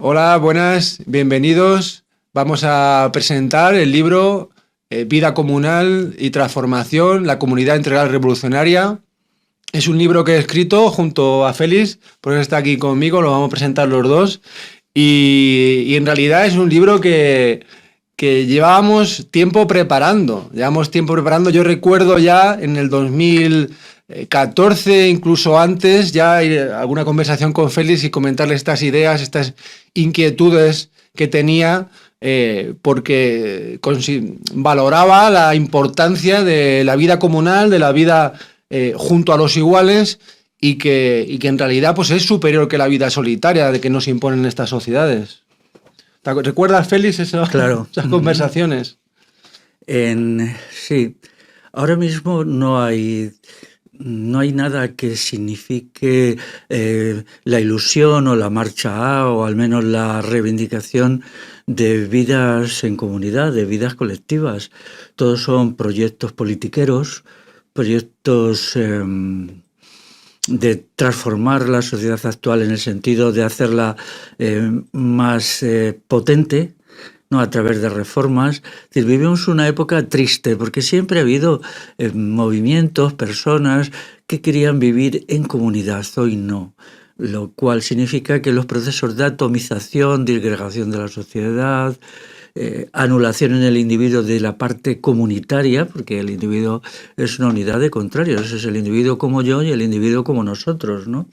Hola, buenas, bienvenidos. Vamos a presentar el libro Vida Comunal y Transformación, la Comunidad Integral Revolucionaria. Es un libro que he escrito junto a Félix, por eso está aquí conmigo, lo vamos a presentar los dos. Y en realidad es un libro que llevábamos tiempo preparando. Yo recuerdo ya en el 2014, incluso antes, ya alguna conversación con Félix y comentarle estas ideas, estas inquietudes que tenía, porque valoraba la importancia de la vida comunal, de la vida junto a los iguales, y que en realidad pues, es superior que la vida solitaria de que nos imponen estas sociedades. ¿Recuerdas, Félix, Claro. esas conversaciones? Sí, ahora mismo no hay nada que signifique la ilusión o la marcha A, o al menos la reivindicación de vidas en comunidad, de vidas colectivas. Todos son proyectos politiqueros, proyectos de transformar la sociedad actual en el sentido de hacerla más potente, ¿no? A través de reformas. Es decir, vivimos una época triste porque siempre ha habido movimientos, personas que querían vivir en comunidad, hoy no. Lo cual significa que los procesos de atomización, disgregación de la sociedad, anulación en el individuo de la parte comunitaria, porque el individuo es una unidad de contrarios, es el individuo como yo y el individuo como nosotros, ¿no?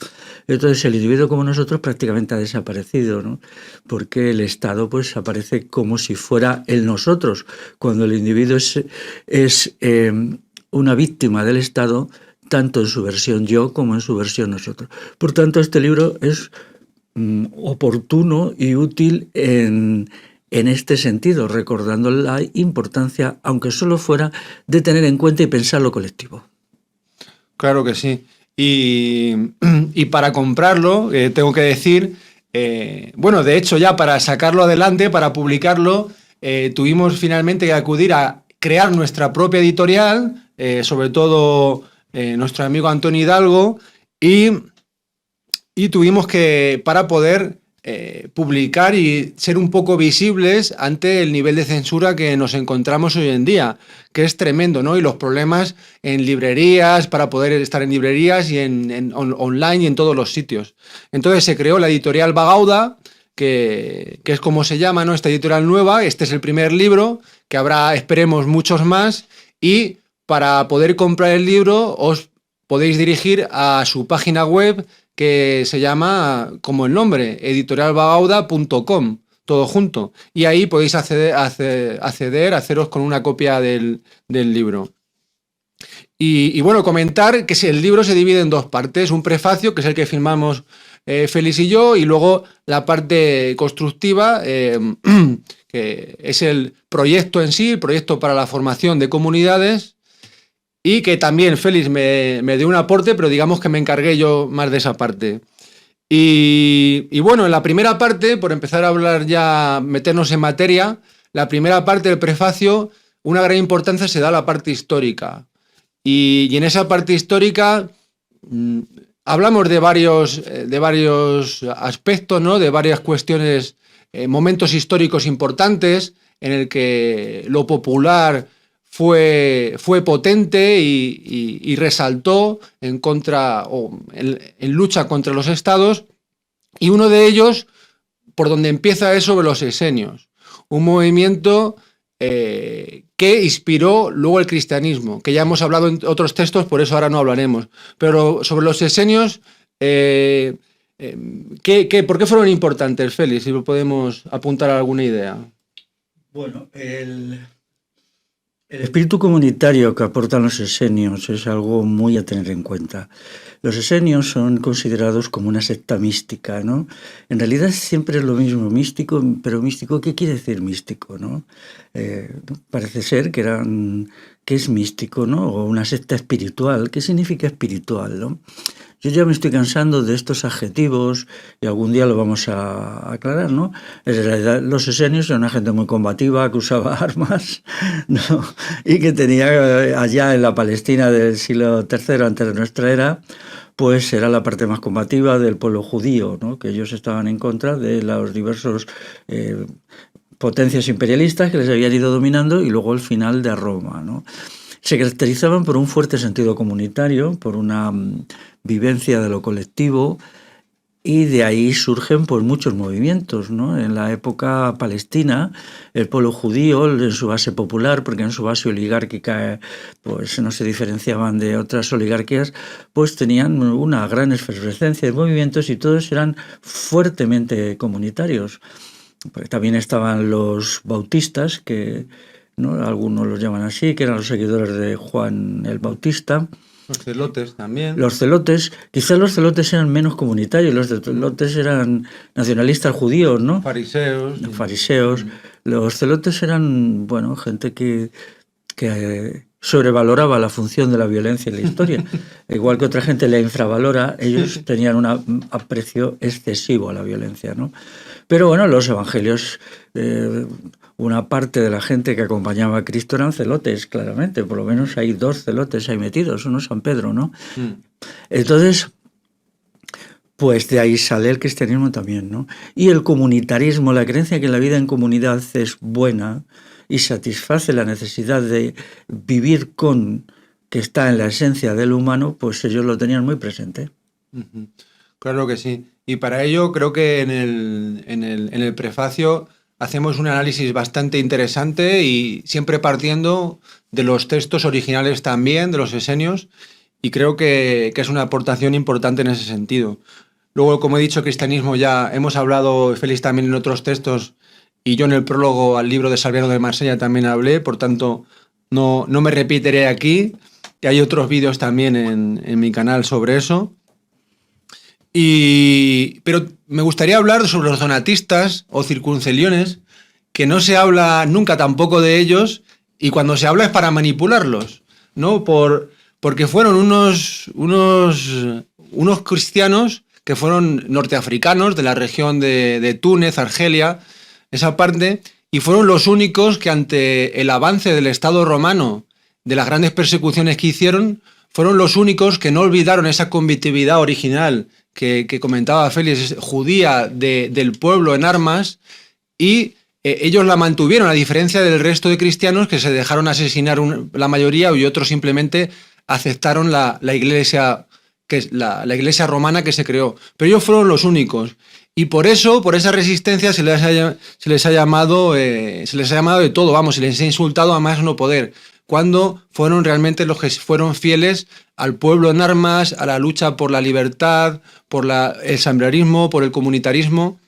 Entonces el individuo como nosotros prácticamente ha desaparecido, ¿no? Porque el Estado pues aparece como si fuera el nosotros, cuando el individuo es una víctima del Estado, tanto en su versión yo como en su versión nosotros. Por tanto, este libro es oportuno y útil en este sentido, recordando la importancia, aunque solo fuera, de tener en cuenta y pensar lo colectivo. Claro que sí. Y para comprarlo, tengo que decir, bueno, de hecho ya para sacarlo adelante, para publicarlo, tuvimos finalmente que acudir a crear nuestra propia editorial, sobre todo nuestro amigo Antonio Hidalgo, y tuvimos que, para poder publicar y ser un poco visibles ante el nivel de censura que nos encontramos hoy en día, que es tremendo, ¿no? Y los problemas en librerías, para poder estar en librerías y online y en todos los sitios. Entonces se creó la editorial Bagauda, que es como se llama, ¿no? Esta editorial nueva. Este es el primer libro, que habrá, esperemos, muchos más, y para poder comprar el libro os podéis dirigir a su página web, que se llama como el nombre, editorialbagauda.com, todo junto. Y ahí podéis acceder, haceros con una copia del libro. Y bueno, comentar que el libro se divide en dos partes: un prefacio, que es el que firmamos Félix y yo, y luego la parte constructiva, que es el proyecto en sí, el proyecto para la formación de comunidades, y que también Félix me dio un aporte, pero digamos que me encargué yo más de esa parte. Y bueno, en la primera parte, por empezar a hablar ya, meternos en materia, la primera parte del prefacio, una gran importancia se da a la parte histórica. Y en esa parte histórica hablamos de varios aspectos, ¿no? De varias cuestiones, momentos históricos importantes en el que lo popular fue potente y resaltó en lucha contra los estados, y uno de ellos, por donde empieza, es sobre los esenios, un movimiento que inspiró luego el cristianismo, que ya hemos hablado en otros textos, por eso ahora no hablaremos. Pero sobre los esenios, ¿por qué fueron importantes, Félix? Si podemos apuntar a alguna idea. Bueno, el espíritu comunitario que aportan los esenios es algo muy a tener en cuenta. Los esenios son considerados como una secta mística, ¿no? En realidad siempre es lo mismo, místico, pero místico, ¿qué quiere decir místico, no? Parece ser que es místico, ¿no? O una secta espiritual. ¿Qué significa espiritual, no? Yo ya me estoy cansando de estos adjetivos y algún día lo vamos a aclarar, ¿no? En realidad, los esenios eran una gente muy combativa, que usaba armas, ¿no? Y que tenía allá en la Palestina del siglo III antes de nuestra era, pues era la parte más combativa del pueblo judío, ¿no? Que ellos estaban en contra de los diversos potencias imperialistas que les habían ido dominando y luego el final de Roma, ¿no? Se caracterizaban por un fuerte sentido comunitario, por una vivencia de lo colectivo, y de ahí surgen pues muchos movimientos, ¿no? En la época palestina, el pueblo judío, en su base popular, porque en su base oligárquica pues no se diferenciaban de otras oligarquías, pues tenían una gran efervescencia de movimientos y todos eran fuertemente comunitarios. Porque también estaban los bautistas, que, ¿no?, algunos los llaman así, que eran los seguidores de Juan el Bautista. Los celotes también. Los celotes, quizás los celotes eran menos comunitarios, los celotes eran nacionalistas judíos, ¿no? Fariseos. Fariseos. Los celotes eran, bueno, gente que sobrevaloraba la función de la violencia en la historia. Igual que otra gente la infravalora, ellos tenían un aprecio excesivo a la violencia, ¿no? Pero bueno, los evangelios, una parte de la gente que acompañaba a Cristo eran celotes, claramente. Por lo menos hay 2 celotes ahí metidos, uno es San Pedro, ¿no? Entonces, pues de ahí sale el cristianismo también, ¿no? Y el comunitarismo, la creencia que la vida en comunidad es buena y satisface la necesidad de vivir con, que está en la esencia del humano, pues ellos lo tenían muy presente. Claro que sí. Y para ello creo que en el prefacio hacemos un análisis bastante interesante y siempre partiendo de los textos originales también, de los esenios, y creo que es una aportación importante en ese sentido. Luego, como he dicho, cristianismo ya hemos hablado, Félix también en otros textos, y yo en el prólogo al libro de Salviano de Marsella también hablé, por tanto no me repetiré aquí, que hay otros vídeos también en mi canal sobre eso. Pero me gustaría hablar sobre los donatistas o circunceliones, que no se habla nunca tampoco de ellos, y cuando se habla es para manipularlos, ¿no? Porque fueron unos cristianos que fueron norteafricanos de la región de Túnez, Argelia, esa parte, y fueron los únicos que ante el avance del Estado romano, de las grandes persecuciones que hicieron, fueron los únicos que no olvidaron esa convictividad original que comentaba Félix, judía del pueblo en armas, y ellos la mantuvieron, a diferencia del resto de cristianos que se dejaron asesinar la mayoría y otros simplemente aceptaron la iglesia, que es la iglesia romana que se creó. Pero ellos fueron los únicos. Y por eso, por esa resistencia, se les ha llamado de todo, vamos, se les ha insultado a más no poder, cuando fueron realmente los que fueron fieles al pueblo en armas, a la lucha por la libertad, por el sambrarismo, por el comunitarismo.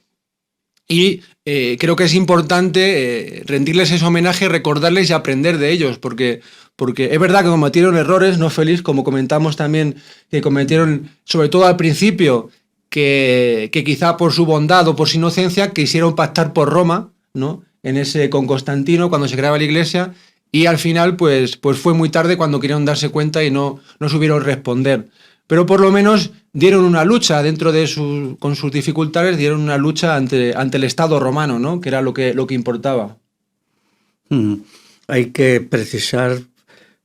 Y creo que es importante rendirles ese homenaje, recordarles y aprender de ellos, porque es verdad que cometieron errores, ¿no, Félix? Como comentamos también, que cometieron, sobre todo al principio, que quizá por su bondad o por su inocencia quisieron pactar por Roma, ¿no? Con Constantino, cuando se creaba la iglesia, y al final pues fue muy tarde cuando querían darse cuenta y no supieron responder. Pero por lo menos dieron una lucha con sus dificultades, dieron una lucha ante el Estado romano, ¿no? Que era lo que importaba. Hay que precisar,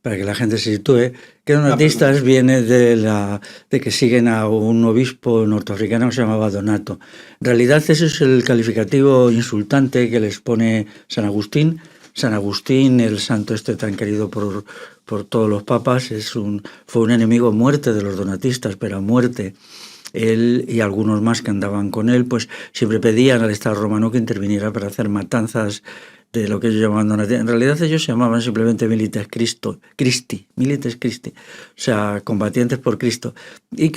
para que la gente se sitúe, que donatistas viene de que siguen a un obispo norteafricano que se llamaba Donato. En realidad ese es el calificativo insultante que les pone San Agustín. San Agustín, el santo tan querido por todos los papas, fue un enemigo a muerte de los donatistas, pero a muerte. Él y algunos más que andaban con él, pues siempre pedían al Estado romano que interviniera para hacer matanzas de lo que ellos llamaban donatistas. En realidad ellos se llamaban simplemente milites Christi, o sea, combatientes por Cristo. Y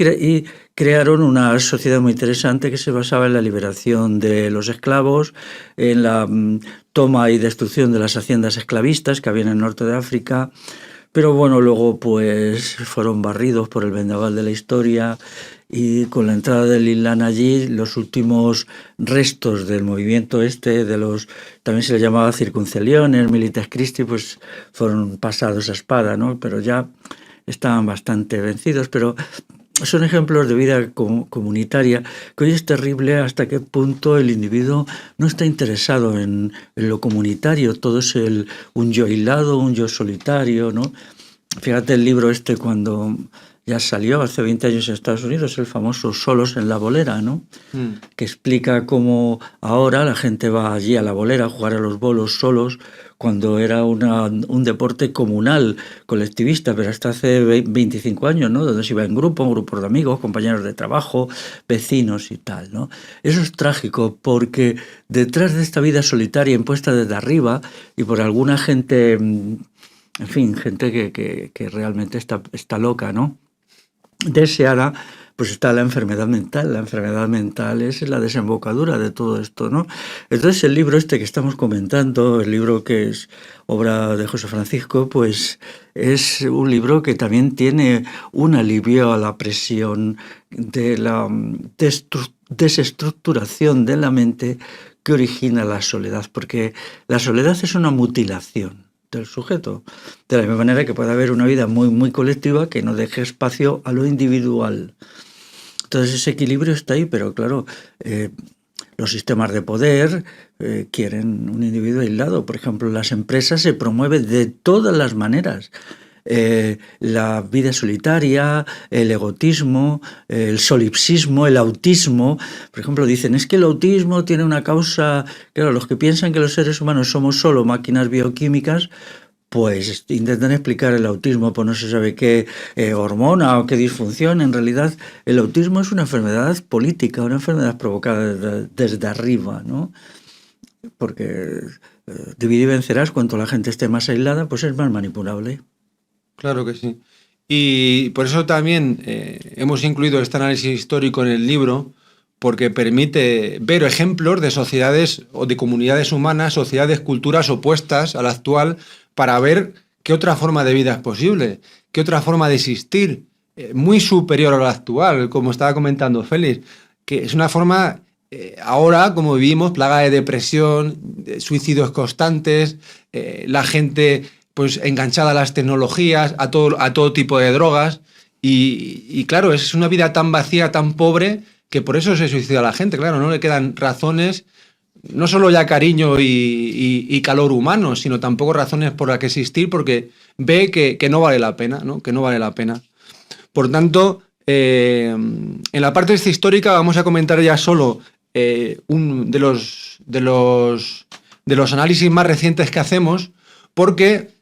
crearon una sociedad muy interesante que se basaba en la liberación de los esclavos, en la toma y destrucción de las haciendas esclavistas que había en el norte de África. Pero bueno, luego pues fueron barridos por el vendaval de la historia, y con la entrada del Islam allí, los últimos restos del movimiento también se le llamaba circunceliones, milites Christi, pues fueron pasados a espada, ¿no? Pero ya estaban bastante vencidos, pero son ejemplos de vida comunitaria, que hoy es terrible hasta qué punto el individuo no está interesado en lo comunitario, todo es un yo aislado, un yo solitario, ¿no? Fíjate el libro este cuando ya salió hace 20 años en Estados Unidos, el famoso Solos en la Bolera, ¿no? Que explica cómo ahora la gente va allí a la bolera a jugar a los bolos solos, cuando era un deporte comunal, colectivista, pero hasta hace 25 años, ¿no? Donde se iba en grupos de amigos, compañeros de trabajo, vecinos y tal, ¿no? Eso es trágico porque detrás de esta vida solitaria impuesta desde arriba y por alguna gente, en fin, gente que realmente está loca, ¿no? Deseada, pues está la enfermedad mental. La enfermedad mental es la desembocadura de todo esto, ¿no? Entonces el libro este que estamos comentando, el libro que es obra de José Francisco, pues es un libro que también tiene un alivio a la presión de la desestructuración de la mente que origina la soledad, porque la soledad es una mutilación del sujeto, de la misma manera que puede haber una vida muy, muy colectiva que no deje espacio a lo individual. Entonces ese equilibrio está ahí, pero claro, los sistemas de poder quieren un individuo aislado. Por ejemplo, las empresas se promueven de todas las maneras. La vida solitaria, el egotismo, el solipsismo, el autismo. Por ejemplo, dicen, es que el autismo tiene una causa. Claro, los que piensan que los seres humanos somos solo máquinas bioquímicas, pues intentan explicar el autismo por no se sabe qué hormona o qué disfunción. En realidad, el autismo es una enfermedad política, una enfermedad provocada desde arriba, ¿no? Porque divide y vencerás, cuanto la gente esté más aislada, pues es más manipulable. Claro que sí. Y por eso también hemos incluido este análisis histórico en el libro, porque permite ver ejemplos de sociedades o de comunidades humanas, sociedades, culturas opuestas a la actual, para ver qué otra forma de vida es posible, qué otra forma de existir, muy superior a la actual, como estaba comentando Félix, que es una forma, ahora, como vivimos, plaga de depresión, de suicidios constantes, la gente pues enganchada a las tecnologías, a todo tipo de drogas, y claro, es una vida tan vacía, tan pobre, que por eso se suicida a la gente, claro, no le quedan razones, no solo ya cariño y calor humano, sino tampoco razones por las que existir, porque ve que no vale la pena, ¿no? Que no vale la pena. Por tanto, en la parte esta histórica vamos a comentar ya solo un de los análisis más recientes que hacemos, porque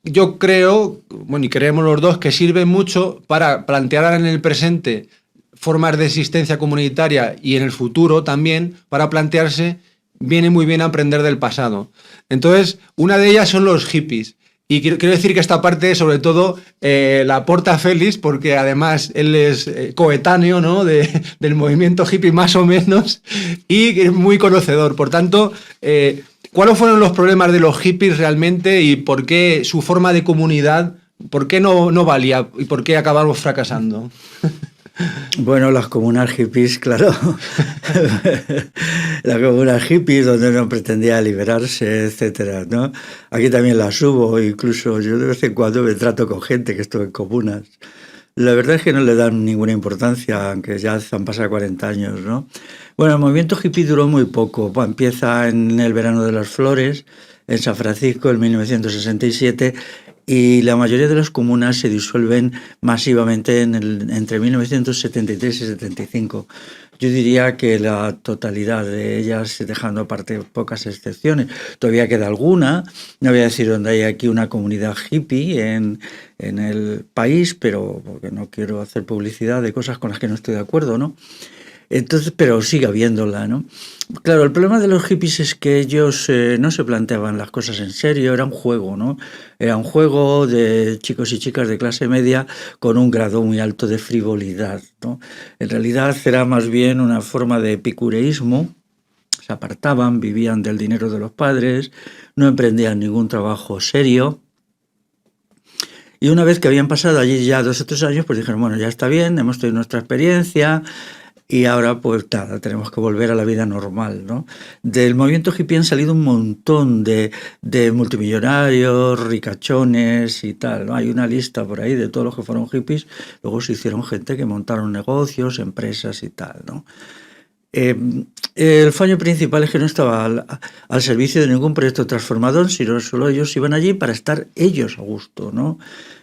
yo creo, bueno, y creemos los dos, que sirve mucho para plantear en el presente formas de existencia comunitaria y en el futuro también para plantearse, viene muy bien aprender del pasado. Entonces, una de ellas son los hippies. Y quiero decir que esta parte, sobre todo, la aporta Félix, porque además él es coetáneo, ¿no? del movimiento hippie más o menos, y es muy conocedor. Por tanto, ¿cuáles fueron los problemas de los hippies realmente y por qué su forma de comunidad, por qué no valía y por qué acabamos fracasando? Bueno, las comunas hippies, claro. La comuna hippie donde uno pretendía liberarse, etcétera, ¿no? Aquí también las hubo, incluso yo de vez en cuando me trato con gente que estuvo en comunas. La verdad es que no le dan ninguna importancia, aunque ya han pasado 40 años, ¿no? Bueno, el movimiento hippie duró muy poco. Bueno, empieza en el verano de las flores, en San Francisco, en 1967, y la mayoría de las comunas se disuelven masivamente entre 1973 y 75. Yo diría que la totalidad de ellas, dejando aparte pocas excepciones. Todavía queda alguna, no voy a decir dónde hay aquí una comunidad hippie en el país, pero porque no quiero hacer publicidad de cosas con las que no estoy de acuerdo, ¿no? Entonces, pero sigue habiéndola, ¿no? Claro, el problema de los hippies es que ellos no se planteaban las cosas en serio, era un juego, ¿no? Era un juego de chicos y chicas de clase media con un grado muy alto de frivolidad, ¿no? En realidad era más bien una forma de epicureísmo, se apartaban, vivían del dinero de los padres, no emprendían ningún trabajo serio. Y una vez que habían pasado allí ya 2 o 3 años, pues dijeron, bueno, ya está bien, hemos tenido nuestra experiencia, y ahora, pues nada, tenemos que volver a la vida normal, ¿no? Del movimiento hippie han salido un montón de multimillonarios, ricachones y tal, ¿no? Hay una lista por ahí de todos los que fueron hippies. Luego se hicieron gente que montaron negocios, empresas y tal, ¿no? El fallo principal es que no estaba al servicio de ningún proyecto transformador, sino solo ellos iban allí para estar ellos a gusto, ¿no?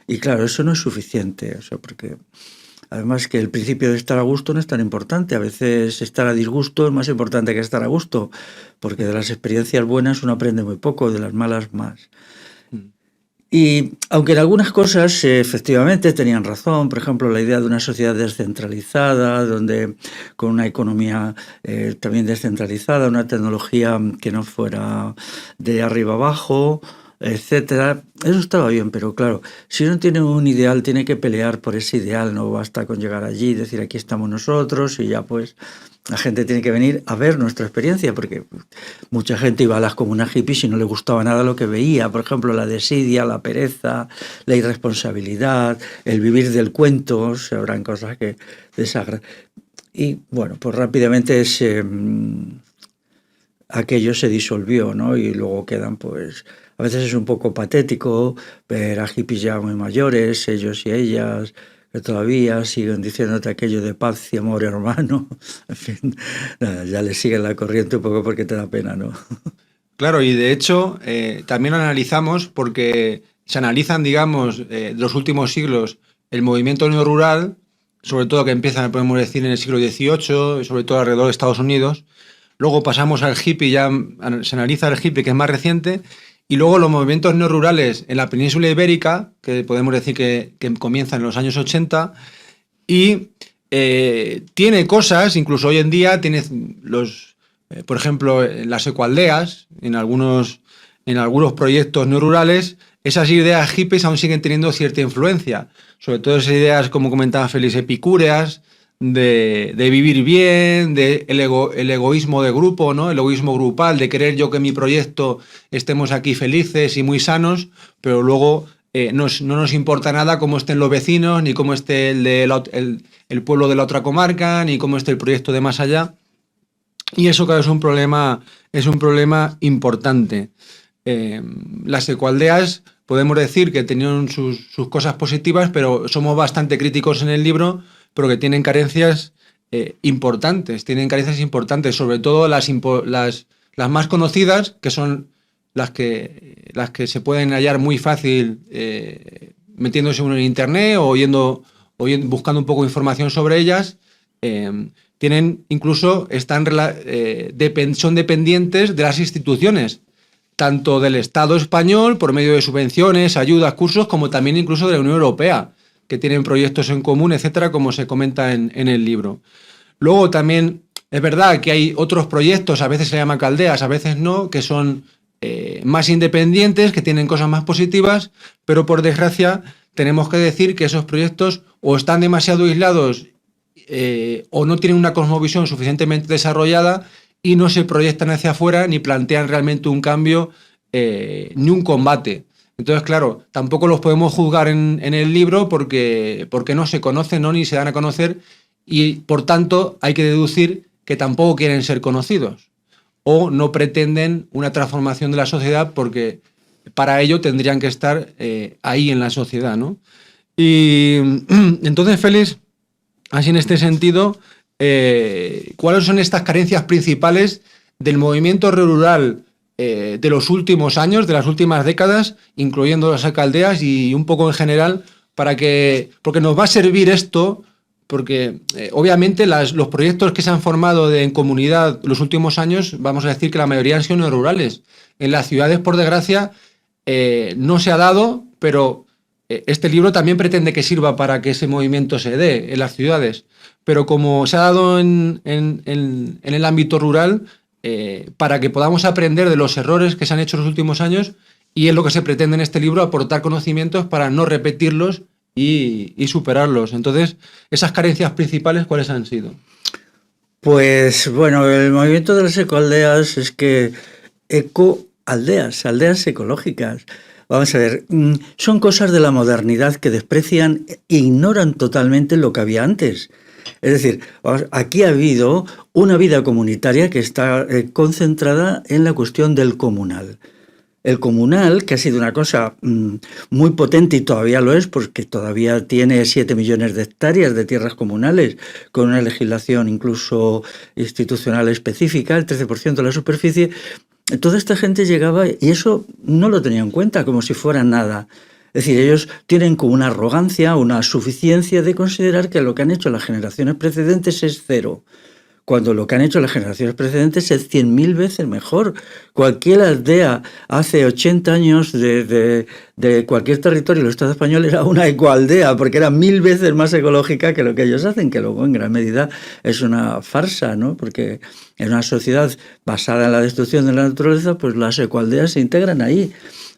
Y claro, eso no es suficiente, o sea, porque además que el principio de estar a gusto no es tan importante. A veces estar a disgusto es más importante que estar a gusto, porque de las experiencias buenas uno aprende muy poco, de las malas más. Y aunque en algunas cosas efectivamente tenían razón, por ejemplo, la idea de una sociedad descentralizada, donde con una economía también descentralizada, una tecnología que no fuera de arriba abajo, etcétera, eso estaba bien, pero claro, si uno tiene un ideal, tiene que pelear por ese ideal, no basta con llegar allí y decir aquí estamos nosotros y ya pues la gente tiene que venir a ver nuestra experiencia, porque mucha gente iba a las comunas hippies y no le gustaba nada lo que veía, por ejemplo, la desidia, la pereza, la irresponsabilidad, el vivir del cuento, se habrán cosas que desagradan. Y bueno, pues rápidamente aquello se disolvió, ¿no? Y luego quedan pues... A veces es un poco patético ver a hippies ya muy mayores, ellos y ellas, que todavía siguen diciéndote aquello de paz y amor hermano. En fin, nada, ya le siguen la corriente un poco porque te da pena, ¿no? Claro, y de hecho también lo analizamos porque se analizan, digamos, de los últimos siglos el movimiento neorural, sobre todo que empieza, podemos decir, en el siglo XVIII, sobre todo alrededor de Estados Unidos. Luego pasamos al hippie, ya se analiza el hippie, que es más reciente, y luego los movimientos neorurales en la península ibérica, que podemos decir que comienzan en los años 80, y tiene cosas, incluso hoy en día, tiene por ejemplo, las ecoaldeas, en algunos proyectos neorurales, esas ideas hippies aún siguen teniendo cierta influencia, sobre todo esas ideas, como comentaba Félix, epicúreas, de vivir bien, de el egoísmo de grupo, ¿no? El egoísmo grupal, de querer yo que en mi proyecto estemos aquí felices y muy sanos, pero luego no nos importa nada cómo estén los vecinos, ni cómo esté el pueblo de la otra comarca, ni cómo esté el proyecto de más allá. Y eso, claro, es un problema importante. Las ecoaldeas podemos decir que tenían sus cosas positivas, pero somos bastante críticos en el libro, pero que tienen carencias importantes, sobre todo las más conocidas, que son las que se pueden hallar muy fácil metiéndose uno en internet o buscando un poco de información sobre ellas. Tienen incluso son dependientes de las instituciones, tanto del Estado español por medio de subvenciones, ayudas, cursos, como también incluso de la Unión Europea, que tienen proyectos en común, etcétera, como se comenta en el libro. Luego también es verdad que hay otros proyectos, a veces se llaman caldeas, a veces no, que son más independientes, que tienen cosas más positivas, pero por desgracia tenemos que decir que esos proyectos o están demasiado aislados o no tienen una cosmovisión suficientemente desarrollada y no se proyectan hacia afuera ni plantean realmente un cambio ni un combate. Entonces, claro, tampoco los podemos juzgar en el libro porque no se conocen, ¿no? Ni se dan a conocer, y por tanto hay que deducir que tampoco quieren ser conocidos o no pretenden una transformación de la sociedad, porque para ello tendrían que estar ahí en la sociedad, ¿no? Y entonces, Félix, así en este sentido, ¿cuáles son estas carencias principales del movimiento rural de los últimos años, de las últimas décadas, incluyendo las alcaldeas y un poco en general, porque nos va a servir esto, porque obviamente los proyectos que se han formado en comunidad los últimos años, vamos a decir que la mayoría han sido rurales. En las ciudades, por desgracia, no se ha dado, pero este libro también pretende que sirva para que ese movimiento se dé en las ciudades. Pero como se ha dado en el ámbito rural, para que podamos aprender de los errores que se han hecho en los últimos años, y es lo que se pretende en este libro, aportar conocimientos para no repetirlos y superarlos. Entonces, esas carencias principales, ¿cuáles han sido? Pues bueno, el movimiento de las ecoaldeas es que aldeas ecológicas. Vamos a ver, son cosas de la modernidad que desprecian e ignoran totalmente lo que había antes. Es decir, aquí ha habido una vida comunitaria que está concentrada en la cuestión del comunal. El comunal, que ha sido una cosa muy potente y todavía lo es, porque todavía tiene 7 millones de hectáreas de tierras comunales, con una legislación incluso institucional específica, el 13% de la superficie. Toda esta gente llegaba y eso no lo tenía en cuenta, como si fuera nada. Es decir, ellos tienen como una arrogancia, una suficiencia de considerar que lo que han hecho las generaciones precedentes es cero, cuando lo que han hecho las generaciones precedentes es 100.000 veces mejor. Cualquier aldea hace 80 años de cualquier territorio del Estado español era una ecoaldea, porque era 1000 veces más ecológica que lo que ellos hacen, que luego en gran medida es una farsa, ¿no? Porque en una sociedad basada en la destrucción de la naturaleza, pues las ecoaldeas se integran ahí.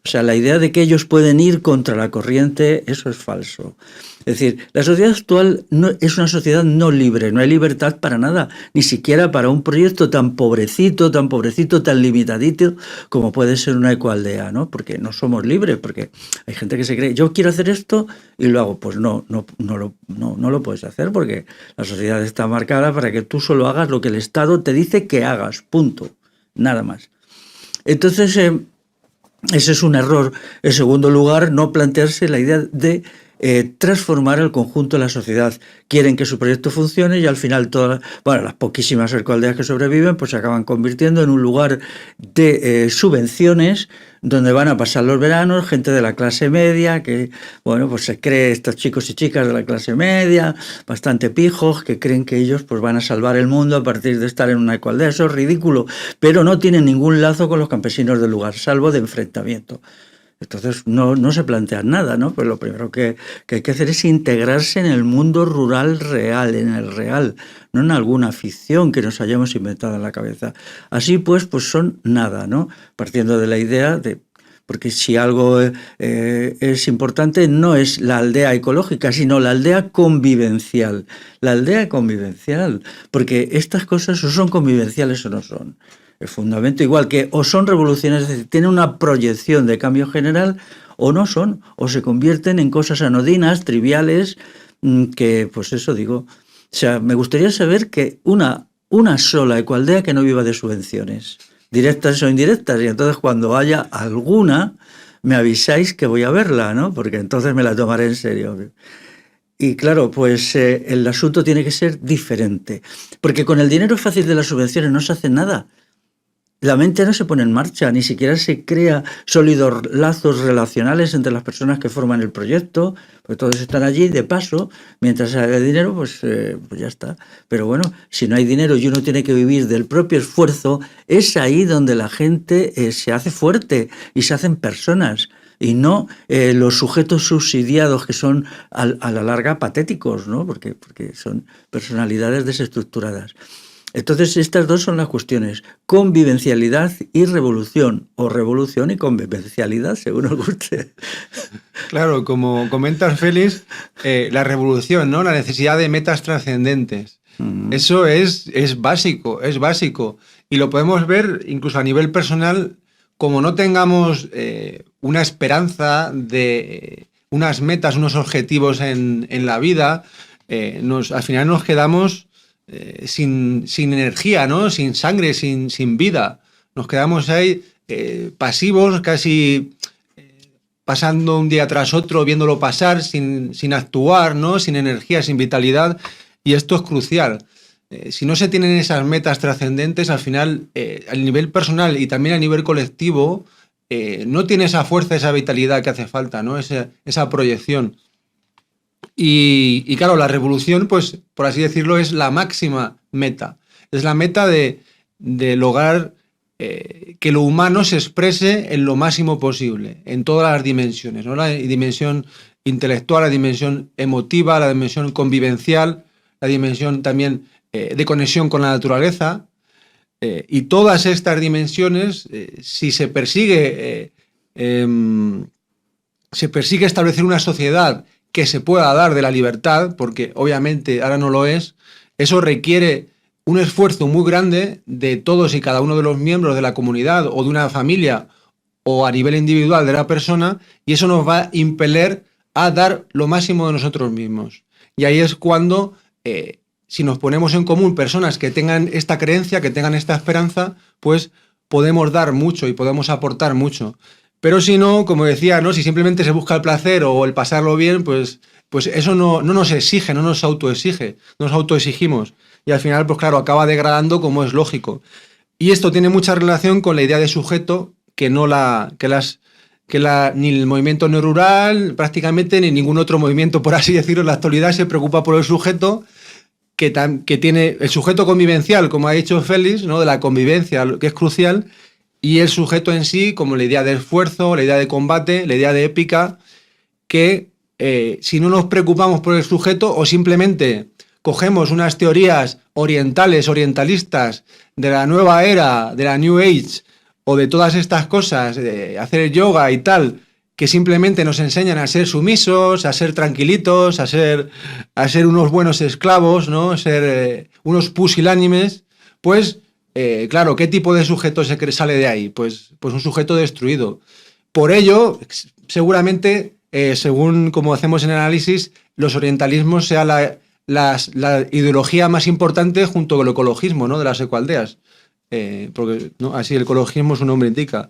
O sea, la idea de que ellos pueden ir contra la corriente, eso es falso. Es decir, la sociedad actual no, es una sociedad no libre, no hay libertad para nada, ni siquiera para un proyecto tan pobrecito, tan limitadito como puede ser una ecoaldea, ¿no? Porque no somos libres, porque hay gente que se cree, yo quiero hacer esto y lo hago. Pues no lo puedes hacer, porque la sociedad está marcada para que tú solo hagas lo que el Estado te dice que hagas, punto, nada más. Entonces, ese es un error. En segundo lugar, no plantearse la idea de transformar el conjunto de la sociedad. Quieren que su proyecto funcione y al final las poquísimas ecoaldeas que sobreviven pues se acaban convirtiendo en un lugar de subvenciones donde van a pasar los veranos gente de la clase media que, bueno, pues se cree, estos chicos y chicas de la clase media, bastante pijos, que creen que ellos pues van a salvar el mundo a partir de estar en una ecoaldea. Eso es ridículo, pero no tienen ningún lazo con los campesinos del lugar, salvo de enfrentamiento. Entonces no se plantea nada, ¿no? Pues lo primero que hay que hacer es integrarse en el mundo rural real, en el real, no en alguna ficción que nos hayamos inventado en la cabeza. Así pues son nada, ¿no? Partiendo de la idea de... Porque si algo es importante, no es la aldea ecológica, sino la aldea convivencial. La aldea convivencial, porque estas cosas o son convivenciales o no son. El fundamento, igual que o son revoluciones, es decir, tienen una proyección de cambio general, o no son, o se convierten en cosas anodinas, triviales, que, pues eso digo. O sea, me gustaría saber que una sola ecoaldea que no viva de subvenciones, directas o indirectas, y entonces cuando haya alguna, me avisáis que voy a verla, ¿no? Porque entonces me la tomaré en serio. Y claro, pues el asunto tiene que ser diferente, porque con el dinero fácil de las subvenciones no se hace nada. La mente no se pone en marcha, ni siquiera se crea sólidos lazos relacionales entre las personas que forman el proyecto, porque todos están allí de paso, mientras haya dinero, pues ya está. Pero bueno, si no hay dinero y uno tiene que vivir del propio esfuerzo, es ahí donde la gente se hace fuerte y se hacen personas, y no los sujetos subsidiados que son a la larga patéticos, ¿no? Porque son personalidades desestructuradas. Entonces, estas dos son las cuestiones: convivencialidad y revolución, o revolución y convivencialidad, según os guste. Claro, como comentas, Félix, la revolución, ¿no? La necesidad de metas trascendentes. Eso es básico. Y lo podemos ver incluso a nivel personal, como no tengamos una esperanza de unas metas, unos objetivos en la vida, al final nos quedamos sin energía, ¿no? Sin sangre, sin vida. Nos quedamos ahí pasivos, casi pasando un día tras otro, viéndolo pasar, sin actuar, ¿no? Sin energía, sin vitalidad. Y esto es crucial. Si no se tienen esas metas trascendentes, al final, a nivel personal y también a nivel colectivo, no tiene esa fuerza, esa vitalidad que hace falta, ¿no? Esa proyección. Y claro, la revolución, pues, por así decirlo, es la máxima meta. Es la meta de lograr que lo humano se exprese en lo máximo posible, en todas las dimensiones, ¿no? La dimensión intelectual, la dimensión emotiva, la dimensión convivencial, la dimensión también de conexión con la naturaleza. Y todas estas dimensiones, si se persigue establecer una sociedad que se pueda dar de la libertad, porque obviamente ahora no lo es, eso requiere un esfuerzo muy grande de todos y cada uno de los miembros de la comunidad o de una familia o a nivel individual de la persona, y eso nos va a impeler a dar lo máximo de nosotros mismos. Y ahí es cuando, si nos ponemos en común personas que tengan esta creencia, que tengan esta esperanza, pues podemos dar mucho y podemos aportar mucho. Pero si no, como decía, ¿no? Si simplemente se busca el placer o el pasarlo bien, pues eso no nos exige, no nos autoexige, nos autoexigimos. Y al final, pues claro, acaba degradando como es lógico. Y esto tiene mucha relación con la idea de sujeto que ni el movimiento neorural, prácticamente, ni ningún otro movimiento, por así decirlo, en la actualidad se preocupa por el sujeto, que tiene el sujeto convivencial, como ha dicho Félix, ¿no? De la convivencia, que es crucial, y el sujeto en sí, como la idea de esfuerzo, la idea de combate, la idea de épica, que si no nos preocupamos por el sujeto o simplemente cogemos unas teorías orientalistas de la nueva era, de la New Age, o de todas estas cosas, de hacer yoga y tal, que simplemente nos enseñan a ser sumisos, a ser tranquilitos, a ser unos buenos esclavos, ¿no? A ser unos pusilánimes, pues, claro, ¿qué tipo de sujeto sale de ahí? Pues un sujeto destruido. Por ello, seguramente, según como hacemos en el análisis, los orientalismos sea la ideología más importante junto con el ecologismo, ¿no? De las ecoaldeas. Porque ¿no? Así el ecologismo su nombre indica.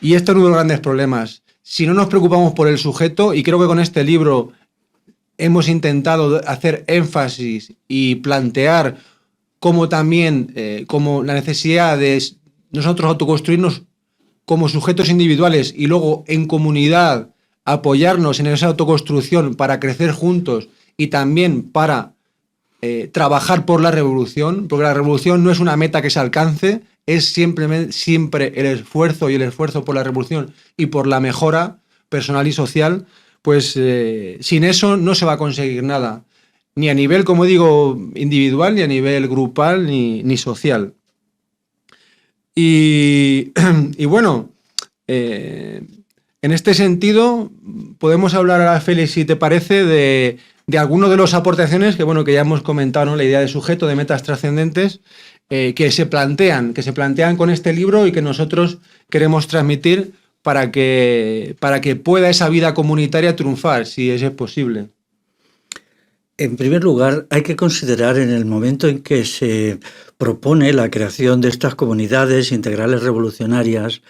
Y esto es uno de los grandes problemas. Si no nos preocupamos por el sujeto, y creo que con este libro hemos intentado hacer énfasis y plantear cómo también, como la necesidad de nosotros autoconstruirnos como sujetos individuales y luego en comunidad apoyarnos en esa autoconstrucción para crecer juntos y también para trabajar por la revolución, porque la revolución no es una meta que se alcance, es siempre el esfuerzo y el esfuerzo por la revolución y por la mejora personal y social, pues sin eso no se va a conseguir nada, ni a nivel, como digo, individual, ni a nivel grupal, ni social. Y bueno, en este sentido, podemos hablar ahora, Félix, si te parece, de algunas de las aportaciones que, bueno, que ya hemos comentado, ¿no? La idea de sujeto, de metas trascendentes, que se plantean con este libro y que nosotros queremos transmitir para que pueda esa vida comunitaria triunfar, si es posible. En primer lugar, hay que considerar en el momento en que se propone la creación de estas comunidades integrales revolucionarias,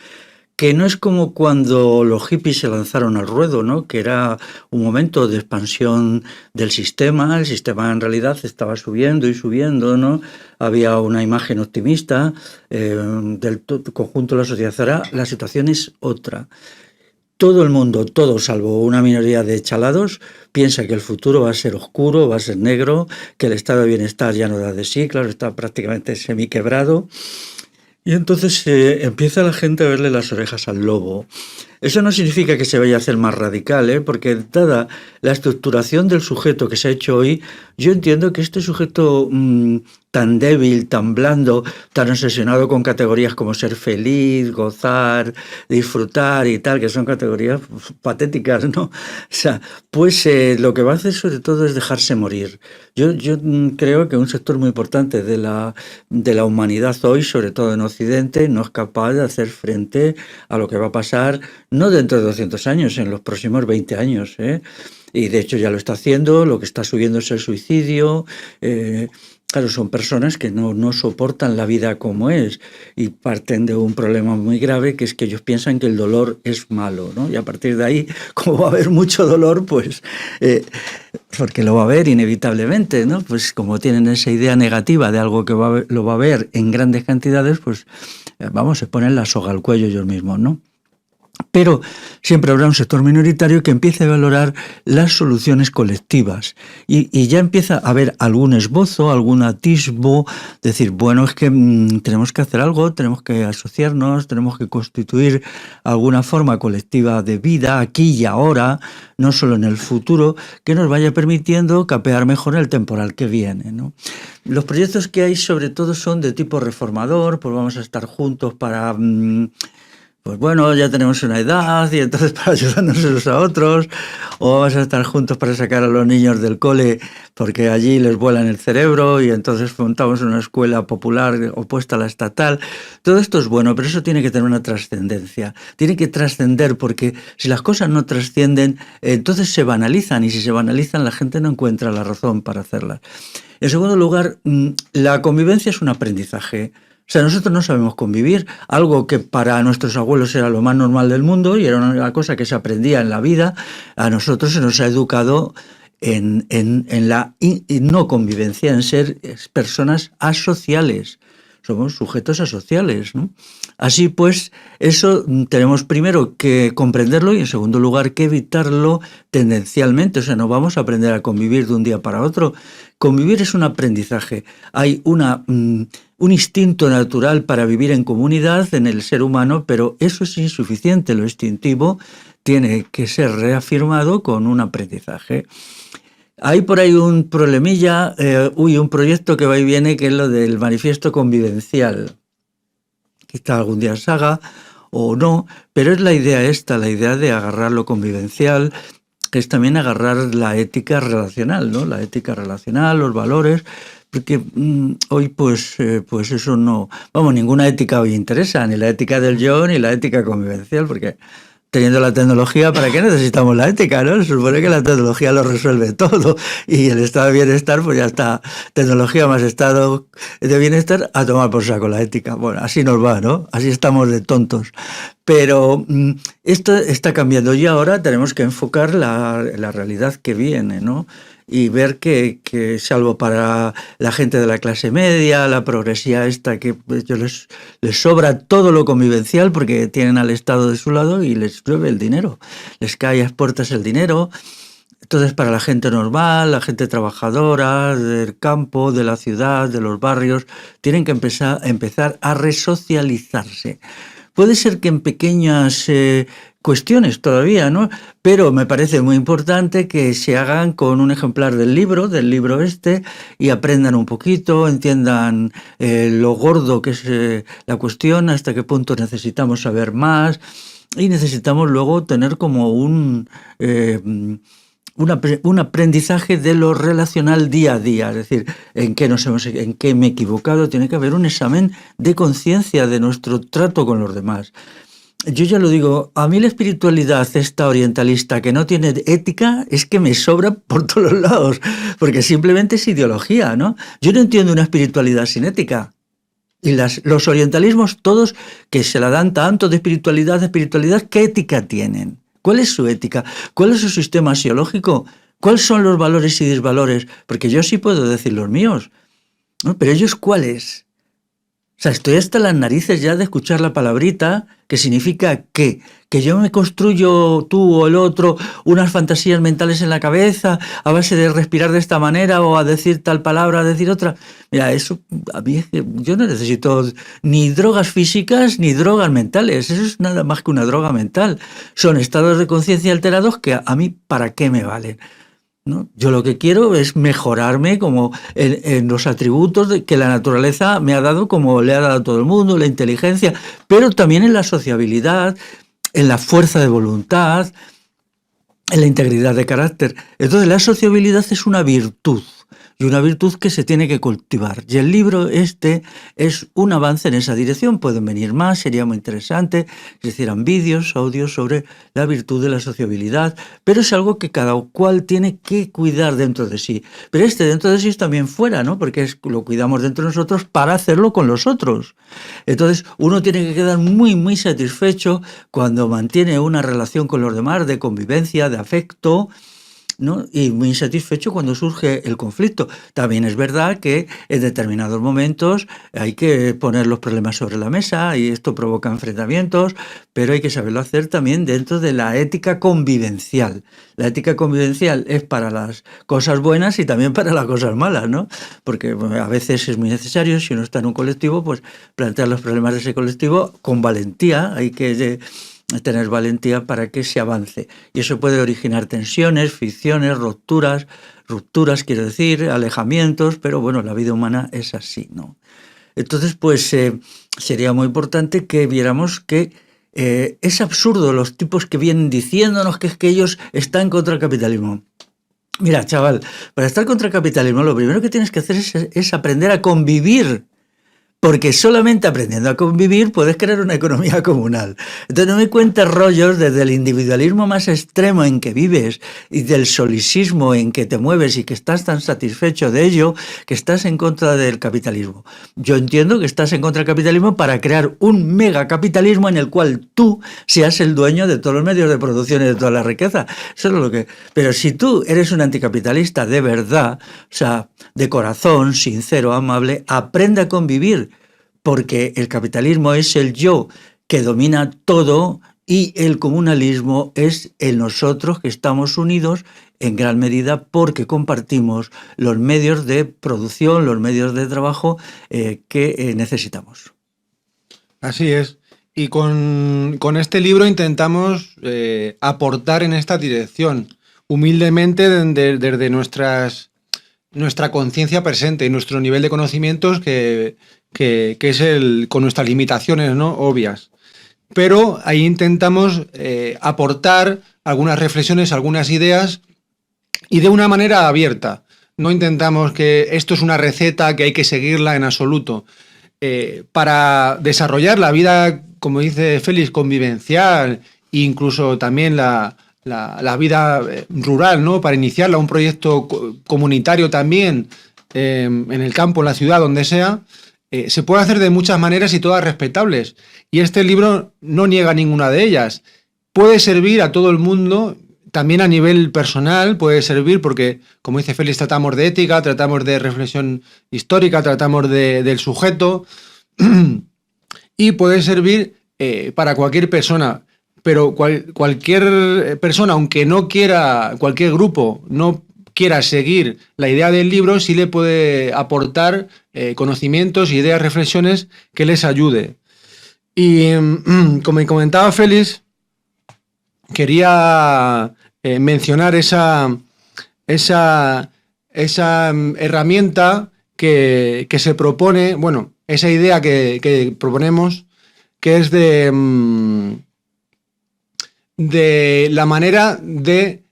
que no es como cuando los hippies se lanzaron al ruedo, ¿no? Que era un momento de expansión del sistema. El sistema en realidad estaba subiendo y subiendo, ¿no? Había una imagen optimista del conjunto de la sociedad. Ahora la situación es otra. Todo el mundo, todo salvo una minoría de chalados, piensa que el futuro va a ser oscuro, va a ser negro, que el estado de bienestar ya no da de sí, claro, está prácticamente semiquebrado. Y entonces empieza la gente a verle las orejas al lobo. Eso no significa que se vaya a hacer más radical, porque dada la estructuración del sujeto que se ha hecho hoy, yo entiendo que este sujeto tan débil, tan blando, tan obsesionado con categorías como ser feliz, gozar, disfrutar y tal, que son categorías patéticas, ¿no? O sea, pues lo que va a hacer sobre todo es dejarse morir. Yo creo que un sector muy importante de la humanidad hoy, sobre todo en Occidente, no es capaz de hacer frente a lo que va a pasar, no dentro de 200 años, en los próximos 20 años, y de hecho ya lo está haciendo. Lo que está subiendo es el suicidio. Claro, son personas que no soportan la vida como es y parten de un problema muy grave, que es que ellos piensan que el dolor es malo, ¿no? Y a partir de ahí, como va a haber mucho dolor, pues porque lo va a haber inevitablemente, ¿no? Pues como tienen esa idea negativa de algo que lo va a haber en grandes cantidades, pues vamos, se ponen la soga al cuello ellos mismos, ¿no? Pero siempre habrá un sector minoritario que empiece a valorar las soluciones colectivas y ya empieza a haber algún esbozo, algún atisbo, decir, bueno, es que tenemos que hacer algo, tenemos que asociarnos, tenemos que constituir alguna forma colectiva de vida aquí y ahora, no solo en el futuro, que nos vaya permitiendo capear mejor el temporal que viene, ¿no? Los proyectos que hay sobre todo son de tipo reformador, pues vamos a estar juntos para... pues bueno, ya tenemos una edad y entonces para ayudarnos unos a otros, o vamos a estar juntos para sacar a los niños del cole porque allí les vuelan el cerebro y entonces montamos una escuela popular opuesta a la estatal. Todo esto es bueno, pero eso tiene que tener una trascendencia, tiene que trascender, porque si las cosas no trascienden, entonces se banalizan, y si se banalizan la gente no encuentra la razón para hacerlas. En segundo lugar, la convivencia es un aprendizaje. O sea, nosotros no sabemos convivir, algo que para nuestros abuelos era lo más normal del mundo y era una cosa que se aprendía en la vida. A nosotros se nos ha educado en la no convivencia, en ser personas asociales. Somos sujetos asociales, ¿no? Así pues, eso tenemos primero que comprenderlo y en segundo lugar que evitarlo tendencialmente. O sea, no vamos a aprender a convivir de un día para otro. Convivir es un aprendizaje. Hay un instinto natural para vivir en comunidad en el ser humano, pero eso es insuficiente. Lo instintivo tiene que ser reafirmado con un aprendizaje. Hay por ahí un problemilla, un proyecto que va y viene, que es lo del manifiesto convivencial. Quizá algún día se haga o no, pero es la idea esta, la idea de agarrar lo convivencial, que es también agarrar la ética relacional, ¿no? La ética relacional, los valores, porque hoy pues eso no, vamos, ninguna ética hoy interesa, ni la ética del yo ni la ética convivencial, porque teniendo la tecnología, ¿para qué necesitamos la ética, no? Se supone que la tecnología lo resuelve todo y el estado de bienestar, pues ya está, tecnología más estado de bienestar, a tomar por saco la ética. Bueno, así nos va, ¿no? Así estamos de tontos. Pero esto está cambiando y ahora tenemos que enfocar la realidad que viene, ¿no? Y ver que salvo para la gente de la clase media, la progresía esta, que les sobra todo lo convivencial porque tienen al Estado de su lado y les llueve el dinero, les cae a puertas el dinero. Entonces, para la gente normal, la gente trabajadora, del campo, de la ciudad, de los barrios, tienen que empezar a resocializarse. Puede ser que en pequeñas cuestiones todavía, ¿no? Pero me parece muy importante que se hagan con un ejemplar del libro este, y aprendan un poquito, entiendan lo gordo que es la cuestión, hasta qué punto necesitamos saber más, y necesitamos luego tener como un aprendizaje de lo relacional día a día, es decir, en qué me he equivocado. Tiene que haber un examen de conciencia de nuestro trato con los demás. Yo ya lo digo, a mí la espiritualidad esta orientalista que no tiene ética es que me sobra por todos los lados, porque simplemente es ideología, ¿no? Yo no entiendo una espiritualidad sin ética. Y los orientalismos todos que se la dan tanto de espiritualidad, ¿qué ética tienen? ¿Cuál es su ética? ¿Cuál es su sistema axiológico? ¿Cuáles son los valores y desvalores? Porque yo sí puedo decir los míos, ¿no? Pero ellos, ¿cuáles? O sea, estoy hasta las narices ya de escuchar la palabrita que significa que yo me construyo, tú o el otro, unas fantasías mentales en la cabeza a base de respirar de esta manera o a decir tal palabra, a decir otra. Mira, eso a mí, yo no necesito ni drogas físicas ni drogas mentales. Eso es nada más que una droga mental. Son estados de conciencia alterados que a mí, ¿para qué me valen? ¿No? Yo lo que quiero es mejorarme como en los atributos que la naturaleza me ha dado, como le ha dado a todo el mundo, la inteligencia, pero también en la sociabilidad, en la fuerza de voluntad, en la integridad de carácter. Entonces la sociabilidad es una virtud, y una virtud que se tiene que cultivar. Y el libro este es un avance en esa dirección. Pueden venir más, sería muy interesante que se hicieran vídeos, audios sobre la virtud de la sociabilidad, pero es algo que cada cual tiene que cuidar dentro de sí. Pero dentro de sí es también fuera, ¿no? Porque lo cuidamos dentro de nosotros para hacerlo con los otros. Entonces uno tiene que quedar muy, muy satisfecho cuando mantiene una relación con los demás de convivencia, de afecto, ¿no? Y muy insatisfecho cuando surge el conflicto. También es verdad que en determinados momentos hay que poner los problemas sobre la mesa y esto provoca enfrentamientos, pero hay que saberlo hacer también dentro de la ética convivencial. La ética convivencial es para las cosas buenas y también para las cosas malas, ¿no? Porque a veces es muy necesario, si uno está en un colectivo, pues plantear los problemas de ese colectivo con valentía. Hay que tener valentía para que se avance. Y eso puede originar tensiones, fricciones, rupturas quiero decir, alejamientos, pero bueno, la vida humana es así, ¿no? Entonces, pues sería muy importante que viéramos que es absurdo los tipos que vienen diciéndonos que es que ellos están contra el capitalismo. Mira, chaval, para estar contra el capitalismo lo primero que tienes que hacer es aprender a convivir porque solamente aprendiendo a convivir puedes crear una economía comunal. Entonces no me cuentes rollos desde el individualismo más extremo en que vives y del solicismo en que te mueves y que estás tan satisfecho de ello que estás en contra del capitalismo. Yo entiendo que estás en contra del capitalismo para crear un megacapitalismo en el cual tú seas el dueño de todos los medios de producción y de toda la riqueza. Eso es lo que... Pero si tú eres un anticapitalista de verdad, o sea, de corazón, sincero, amable, aprende a convivir, porque el capitalismo es el yo que domina todo y el comunalismo es el nosotros que estamos unidos en gran medida porque compartimos los medios de producción, los medios de trabajo que necesitamos. Así es. Y con este libro intentamos aportar en esta dirección, humildemente desde nuestra conciencia presente y nuestro nivel de conocimientos que es con nuestras limitaciones, ¿no?, obvias. Pero ahí intentamos aportar algunas reflexiones, algunas ideas y de una manera abierta. No intentamos que esto es una receta que hay que seguirla en absoluto. Para desarrollar la vida, como dice Félix, convivencial e incluso también la vida rural, ¿no?, para iniciarla, un proyecto comunitario también en el campo, en la ciudad, donde sea, se puede hacer de muchas maneras y todas respetables. Y este libro no niega ninguna de ellas. Puede servir a todo el mundo, también a nivel personal puede servir porque, como dice Félix, tratamos de ética, tratamos de reflexión histórica, tratamos del sujeto y puede servir para cualquier persona. Pero cualquier persona, aunque no quiera, cualquier grupo no quiera seguir la idea del libro, sí le puede aportar conocimientos, ideas, reflexiones que les ayude. Y como me comentaba Félix, quería mencionar esa herramienta que se propone, bueno, esa idea que proponemos, que es de la manera de